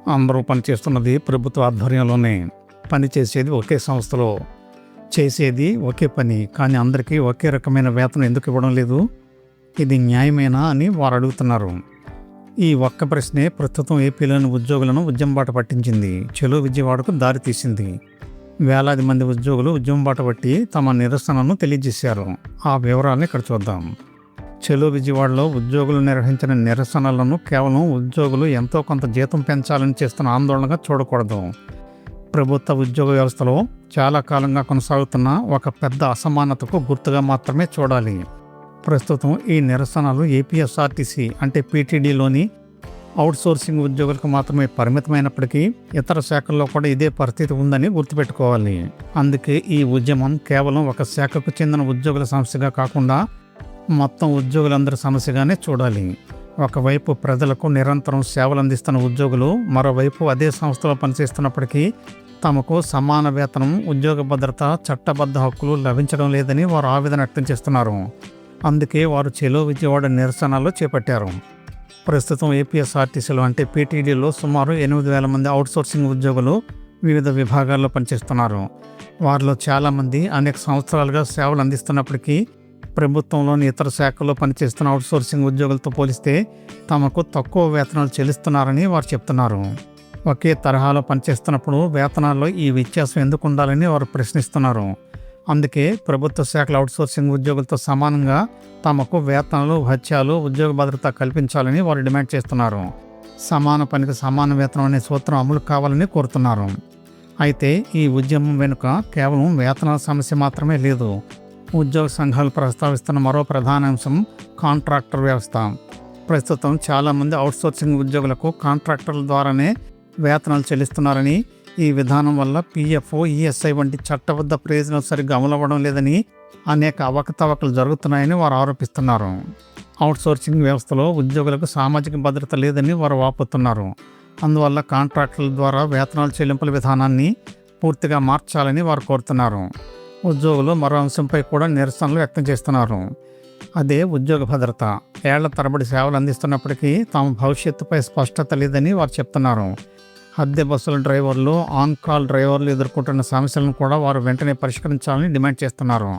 అందరూ పనిచేస్తున్నది ప్రభుత్వ ఆధ్వర్యంలోనే. పనిచేసేది ఒకే సంస్థలో, చేసేది ఒకే పని. కానీ అందరికీ ఒకే రకమైన వేతనం ఎందుకు ఇవ్వడం లేదు? ఇది న్యాయమేనా అని వారు అడుగుతున్నారు. ఈ ఒక్క ప్రశ్నే ప్రస్తుతం ఏపీలోని ఉద్యోగులను ఉద్యమం బాట పట్టించింది. చలో విజయవాడకు దారి తీసింది. వేలాది మంది ఉద్యోగులు ఉద్యమం బాట పట్టి తమ నిరసనను తెలియజేశారు. ఆ వివరాలను ఇక్కడ చూద్దాం. చలో విజయవాడలో ఉద్యోగులు నిర్వహించిన నిరసనలను కేవలం ఉద్యోగులు ఎంతో కొంత జీతం పెంచాలని చేస్తున్న ఆందోళనగా చూడకూడదు. ప్రభుత్వ ఉద్యోగ వ్యవస్థలో చాలా కాలంగా కొనసాగుతున్న ఒక పెద్ద అసమానతకు గుర్తుగా మాత్రమే చూడాలి. ప్రస్తుతం ఈ నిరసనలు ఏపీఎస్ఆర్టీసీ అంటే పీటీడీలోని అవుట్సోర్సింగ్ ఉద్యోగులకు మాత్రమే పరిమితమైనప్పటికీ ఇతర శాఖల్లో కూడా ఇదే పరిస్థితి ఉందని గుర్తుపెట్టుకోవాలి. అందుకే ఈ ఉద్యమం కేవలం ఒక శాఖకు చెందిన ఉద్యోగుల సమస్యగా కాకుండా మొత్తం ఉద్యోగులందరి సమస్యగానే చూడాలి. ఒకవైపు ప్రజలకు నిరంతరం సేవలు అందిస్తున్న ఉద్యోగులు, మరోవైపు అదే సంస్థలో పనిచేస్తున్నప్పటికీ తమకు సమాన వేతనం, ఉద్యోగ భద్రత, చట్టబద్ధ హక్కులు లభించడం లేదని వారు ఆవేదన వ్యక్తం చేస్తున్నారు. అందుకే వారు చలో విజయవాడ నిరసనలు చేపట్టారు. ప్రస్తుతం ఏపీఎస్ఆర్టీసీలో అంటే పీటీడీలో సుమారు 8,000 మంది అవుట్సోర్సింగ్ ఉద్యోగులు వివిధ విభాగాల్లో పనిచేస్తున్నారు. వారిలో చాలామంది అనేక సంవత్సరాలుగా సేవలు అందిస్తున్నప్పటికీ ప్రభుత్వంలోని ఇతర శాఖల్లో పనిచేస్తున్న అవుట్సోర్సింగ్ ఉద్యోగులతో పోలిస్తే తమకు తక్కువ వేతనాలు చెల్లిస్తున్నారని వారు చెప్తున్నారు. ఒకే తరహాలో పనిచేస్తున్నప్పుడు వేతనాల్లో ఈ వ్యత్యాసం ఎందుకు ఉండాలని వారు ప్రశ్నిస్తున్నారు. అందుకే ప్రభుత్వ శాఖల అవుట్సోర్సింగ్ ఉద్యోగులతో సమానంగా తమకు వేతనాలు, భత్యాలు, ఉద్యోగ భద్రత కల్పించాలని వారు డిమాండ్ చేస్తున్నారు. సమాన పనికి సమాన వేతనం అనే సూత్రం అమలు కావాలని కోరుతున్నారు. అయితే ఈ ఉద్యమం వెనుక కేవలం వేతనాల సమస్య మాత్రమే లేదు. ఉద్యోగ సంఘాలు ప్రస్తావిస్తున్న మరో ప్రధాన అంశం కాంట్రాక్టర్ వ్యవస్థ. ప్రస్తుతం చాలామంది అవుట్సోర్సింగ్ ఉద్యోగులకు కాంట్రాక్టర్ల ద్వారానే వేతనాలు చెల్లిస్తున్నారని, ఈ విధానం వల్ల పీఎఫ్, ఈఎస్ఐ వంటి చట్టబద్ధ ప్రయోజనాలు సరిగ్గా అమలవ్వడం లేదని, అనేక అవకతవకలు జరుగుతున్నాయని వారు ఆరోపిస్తున్నారు. అవుట్సోర్సింగ్ వ్యవస్థలో ఉద్యోగులకు సామాజిక భద్రత లేదని వారు వాపోతున్నారు. అందువల్ల కాంట్రాక్టర్ల ద్వారా వేతనాల చెల్లింపుల విధానాన్ని పూర్తిగా మార్చాలని వారు కోరుతున్నారు. ఉద్యోగులు మరో అంశంపై కూడా నిరసనలు వ్యక్తం చేస్తున్నారు. అదే ఉద్యోగ భద్రత. ఏళ్ల తరబడి సేవలు అందిస్తున్నప్పటికీ తమ భవిష్యత్తుపై స్పష్టత లేదని వారు చెప్తున్నారు. అద్దె బస్సుల డ్రైవర్లు, ఆన్ కాల్ డ్రైవర్లు ఎదుర్కొంటున్న సమస్యలను కూడా వారు వెంటనే పరిష్కరించాలని డిమాండ్ చేస్తున్నారు.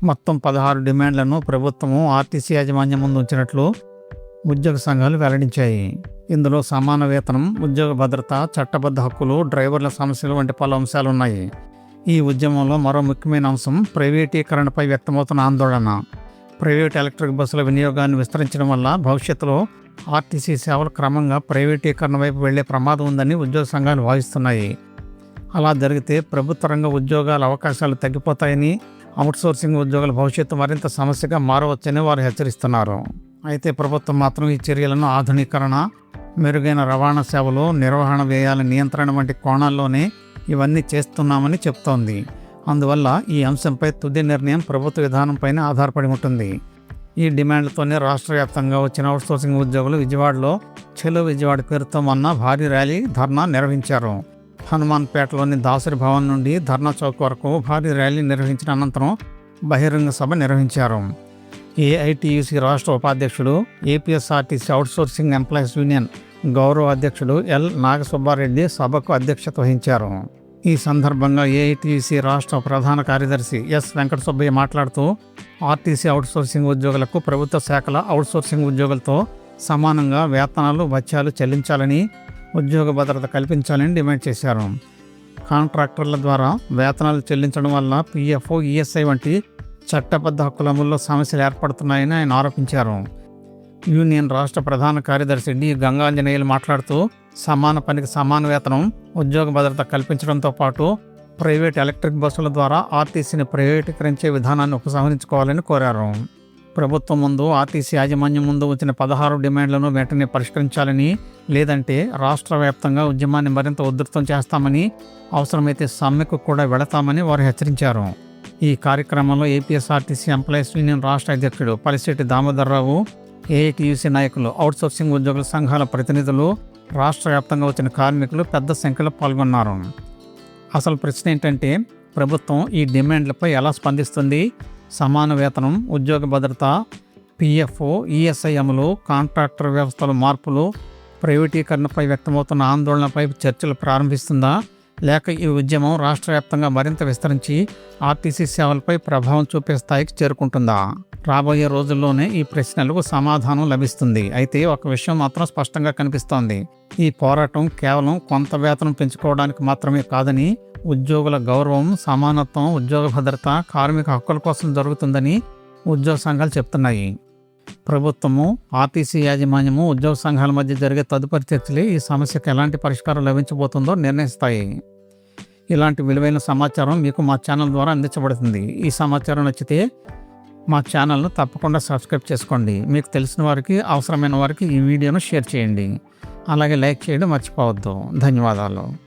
మొత్తం 16 డిమాండ్లను ప్రభుత్వము ఆర్టీసీ యాజమాన్యం ముందు ఉంచినట్లు ఉద్యోగ సంఘాలు వెల్లడించాయి. ఇందులో సమాన వేతనం, ఉద్యోగ భద్రత, చట్టబద్ధ హక్కులు, డ్రైవర్ల సమస్యలు వంటి పలు అంశాలు ఉన్నాయి. ఈ ఉద్యమంలో మరో ముఖ్యమైన అంశం ప్రైవేటీకరణపై వ్యక్తమవుతున్న ఆందోళన. ప్రైవేట్ ఎలక్ట్రిక్ బస్సుల వినియోగాన్ని విస్తరించడం వల్ల భవిష్యత్తులో ఆర్టీసీ సేవలు క్రమంగా ప్రైవేటీకరణ వైపు వెళ్లే ప్రమాదం ఉందని ఉద్యోగ సంఘాలు భావిస్తున్నాయి. అలా జరిగితే ప్రభుత్వ రంగ ఉద్యోగాల అవకాశాలు తగ్గిపోతాయని, అవుట్సోర్సింగ్ ఉద్యోగుల భవిష్యత్తు మరింత సమస్యగా మారవచ్చని వారు హెచ్చరిస్తున్నారు. అయితే ప్రభుత్వం మాత్రం ఈ చర్యలను ఆధునీకరణ, మెరుగైన రవాణా సేవలు, నిర్వహణ వ్యయాల నియంత్రణ వంటి కోణాల్లోనే ఇవన్నీ చేస్తున్నామని చెప్తోంది. అందువల్ల ఈ అంశంపై తుది నిర్ణయం ప్రభుత్వ విధానంపైనే ఆధారపడి ఉంటుంది. ఈ డిమాండ్లతోనే రాష్ట్ర వ్యాప్తంగా వచ్చిన అవుట్సోర్సింగ్ ఉద్యోగులు విజయవాడలో చలో విజయవాడ పేరుతో మొన్న భారీ ర్యాలీ, ధర్నా నిర్వహించారు. హనుమాన్పేటలోని దాసరి భవన్ నుండి ధర్నా చౌక్ వరకు భారీ ర్యాలీ నిర్వహించిన అనంతరం బహిరంగ సభ నిర్వహించారు. ఏఐటీయూసీ రాష్ట్ర ఉపాధ్యక్షుడు, ఏపీఎస్ఆర్టీసీ అవుట్సోర్సింగ్ ఎంప్లాయీస్ యూనియన్ గౌరవ అధ్యక్షుడు ఎల్ నాగసుబ్బారెడ్డి సభకు అధ్యక్షత వహించారు. ఈ సందర్భంగా ఏఐటీయూసీ రాష్ట్ర ప్రధాన కార్యదర్శి ఎస్ వెంకట సుబ్బయ్య మాట్లాడుతూ ఆర్టీసీ అవుట్సోర్సింగ్ ఉద్యోగులకు ప్రభుత్వ శాఖల అవుట్సోర్సింగ్ ఉద్యోగులతో సమానంగా వేతనాలు, భత్యాలు చెల్లించాలని, ఉద్యోగ భద్రత కల్పించాలని డిమాండ్ చేశారు. కాంట్రాక్టర్ల ద్వారా వేతనాలు చెల్లించడం వల్ల పీఎఫ్, ఈఎస్ఐ వంటి చట్టబద్ధ హక్కుల అమల్లో సమస్యలు ఏర్పడుతున్నాయని ఆయన ఆరోపించారు. యూనియన్ రాష్ట్ర ప్రధాన కార్యదర్శి డి గంగాంజనేయులు మాట్లాడుతూ సమాన పనికి సమాన వేతనం, ఉద్యోగ భద్రత కల్పించడంతో పాటు ప్రైవేట్ ఎలక్ట్రిక్ బస్సుల ద్వారా ఆర్టీసీని ప్రైవేటీకరించే విధానాన్ని ఉపసంహరించుకోవాలని కోరారు. ప్రభుత్వం ముందు, ఆర్టీసీ యాజమాన్యం ముందు వచ్చిన 16 డిమాండ్లను వెంటనే పరిష్కరించాలని, లేదంటే రాష్ట్ర వ్యాప్తంగా ఉద్యమాన్ని మరింత ఉధృతం చేస్తామని, అవసరమైతే సమ్మెకు కూడా వెళతామని వారు హెచ్చరించారు. ఈ కార్యక్రమంలో ఏపీఎస్ఆర్టీసీ ఎంప్లాయీస్ యూనియన్ రాష్ట్ర అధ్యక్షుడు పలిశెట్టి దామోదర్రావు, ఏఐటీయూసీ నాయకులు, అవుట్సోర్సింగ్ ఉద్యోగుల సంఘాల ప్రతినిధులు, రాష్ట్ర వ్యాప్తంగా వచ్చిన కార్మికులు పెద్ద సంఖ్యలో పాల్గొన్నారు. అసలు ప్రశ్న ఏంటంటే ప్రభుత్వం ఈ డిమాండ్లపై ఎలా స్పందిస్తుంది? సమాన వేతనం, ఉద్యోగ భద్రత, పీఎఫ్, ఈఎస్ఐ అమలు, కాంట్రాక్టర్ వ్యవస్థలో మార్పులు, ప్రైవేటీకరణపై వ్యక్తమవుతున్న ఆందోళనపై చర్చలు ప్రారంభిస్తుందా, లేక ఈ ఉద్యమం రాష్ట్ర వ్యాప్తంగా మరింత విస్తరించి ఆర్టీసీ సేవలపై ప్రభావం చూపే స్థాయికి చేరుకుంటుందా? రాబోయే రోజుల్లోనే ఈ ప్రశ్నలకు సమాధానం లభిస్తుంది. అయితే ఒక విషయం మాత్రం స్పష్టంగా కనిపిస్తోంది. ఈ పోరాటం కేవలం కొంత వేతనం పెంచుకోవడానికి మాత్రమే కాదని, ఉద్యోగుల గౌరవం, సమానత్వం, ఉద్యోగ భద్రత, కార్మిక హక్కుల కోసం జరుగుతుందని ఉద్యోగ సంఘాలు చెప్తున్నాయి. ప్రభుత్వము, ఆర్టీసీ యాజమాన్యము, ఉద్యోగ సంఘాల మధ్య జరిగే తదుపరి చర్చలే ఈ సమస్యకు ఎలాంటి పరిష్కారం లభించబోతుందో నిర్ణయిస్తాయి. ఇలాంటి విలువైన సమాచారం మీకు మా ఛానల్ ద్వారా అందించబడుతుంది. ఈ సమాచారం నచ్చితే మా ఛానల్ను తప్పకుండా సబ్స్క్రైబ్ చేసుకోండి. మీకు తెలిసిన వారికి, అవసరమైన వారికి ఈ వీడియోను షేర్ చేయండి. అలాగే లైక్ చేయడం మర్చిపోవద్దు. ధన్యవాదాలు.